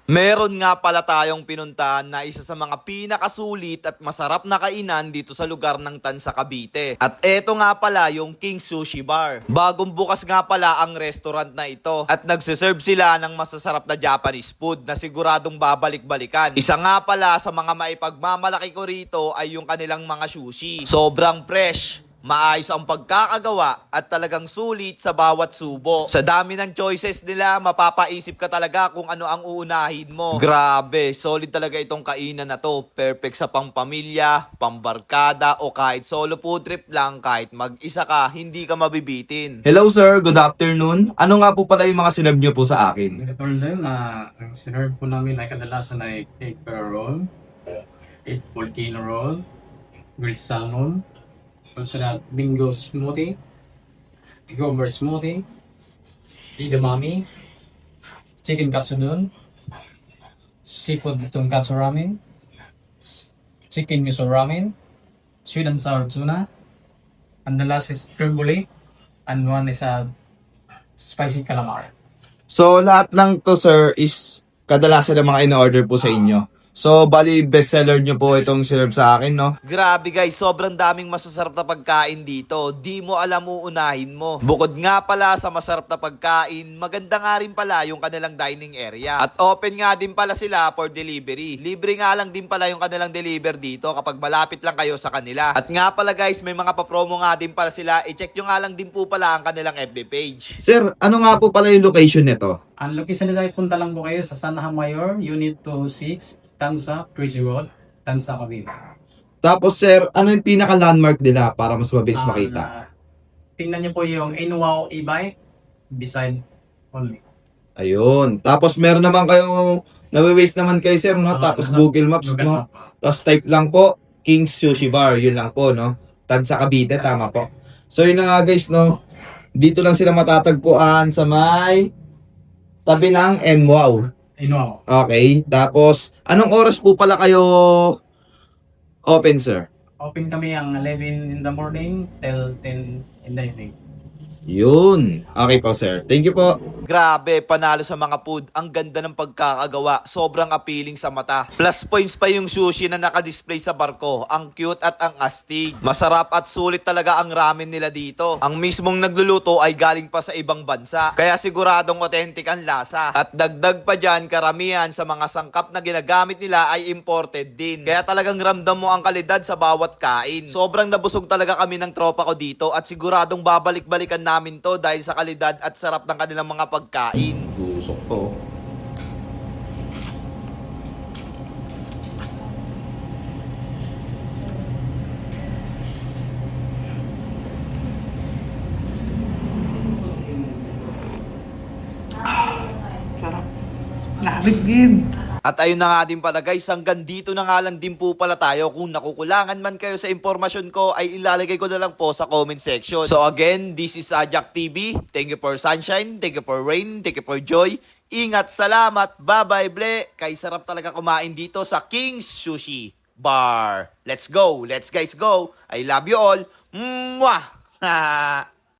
Meron nga pala tayong pinuntahan na isa sa mga pinakasulit at masarap na kainan dito sa lugar ng Tansa, Cavite. At eto nga pala yung King Sushi Bar. Bagong bukas nga pala ang restaurant na ito at nagsiserve sila ng masasarap na Japanese food na siguradong babalik-balikan. Isa nga pala sa mga maipagmamalaki ko rito ay yung kanilang mga sushi. Sobrang fresh, maayos ang pagkakagawa at talagang sulit sa bawat subo. Sa dami ng choices nila, mapapaisip ka talaga kung ano ang uunahin mo. Grabe, solid talaga itong kainan na to. Perfect sa pangpamilya, pambarkada o kahit solo food trip lang, kahit mag-isa ka, hindi ka mabibitin. Hello sir, good afternoon. Ano nga po pala yung mga sinab nyo po sa akin? Ito lang na ang sinerve po namin ay kadalasan ay egg pera roll, egg volcano roll, grilled salmon, also na bingo smoothie, cucumber smoothie, edamame, chicken katsudon, seafood tonkatsu ramen, chicken miso ramen, sweet and sour tuna, and the last is creme and one is a spicy calamari. So lahat lang to sir is kadalasan ng mga in-order po sa inyo. So bali bestseller nyo po itong sinab sa akin, no? Grabe guys, sobrang daming masasarap na pagkain dito. Di mo alam uunahin mo. Bukod nga pala sa masarap na pagkain, maganda nga rin pala yung kanilang dining area. At open nga din pala sila for delivery. Libre nga lang din pala yung kanilang deliver dito kapag malapit lang kayo sa kanila. At nga pala guys, may mga papromo nga din pala sila. I-check nyo nga lang din po pala ang kanilang FB page. Sir, ano nga po pala yung location nito? Ang location nila ay punta lang po kayo sa Sanaha Mayor, Unit 206, Tansa, Crazy Road, Tansa, Cavite. Tapos sir, ano yung pinaka-landmark nila para mas mabilis makita? Tingnan niyo po yung Inwao e-bike beside only. Ayun. Tapos meron naman kayong nawi-waste naman kayo sir, no? Tapos Google Maps, no? Tapos type lang po, King's Sushi Bar. Yun lang po, no? Tansa Cavite, tama po. So yun na nga guys, no? Dito lang sila matatagpuan sa may tabi ng MWOW. Inwao. Okay. Tapos, anong oras po pala kayo open, sir? Open kami ang 11 in the morning till 10 in the evening. Yun. Okay po, sir. Thank you po. Grabe, panalo sa mga food. Ang ganda ng pagkakagawa. Sobrang appealing sa mata. Plus points pa yung sushi na nakadisplay sa barko. Ang cute at ang astig. Masarap at sulit talaga ang ramen nila dito. Ang mismong nagluluto ay galing pa sa ibang bansa. Kaya siguradong authentic ang lasa. At dagdag pa dyan, karamihan sa mga sangkap na ginagamit nila ay imported din. Kaya talagang ramdam mo ang kalidad sa bawat kain. Sobrang nabusog talaga kami ng tropa ko dito at siguradong babalik-balikan namin to dahil sa kalidad at sarap ng kanilang mga pagkain. Busok po. Sarap. Lamig din. At ayun na nga din pala guys, hanggang dito na nga lang din po pala tayo. Kung nakukulangan man kayo sa impormasyon ko, ay ilalagay ko na lang po sa comment section. So again, this is Ajak TV. Thank you for sunshine, thank you for rain, thank you for joy. Ingat, salamat, bye-bye, ble. Kay sarap talaga kumain dito sa King's Sushi Bar. Let's go, let's guys go. I love you all. Mwah!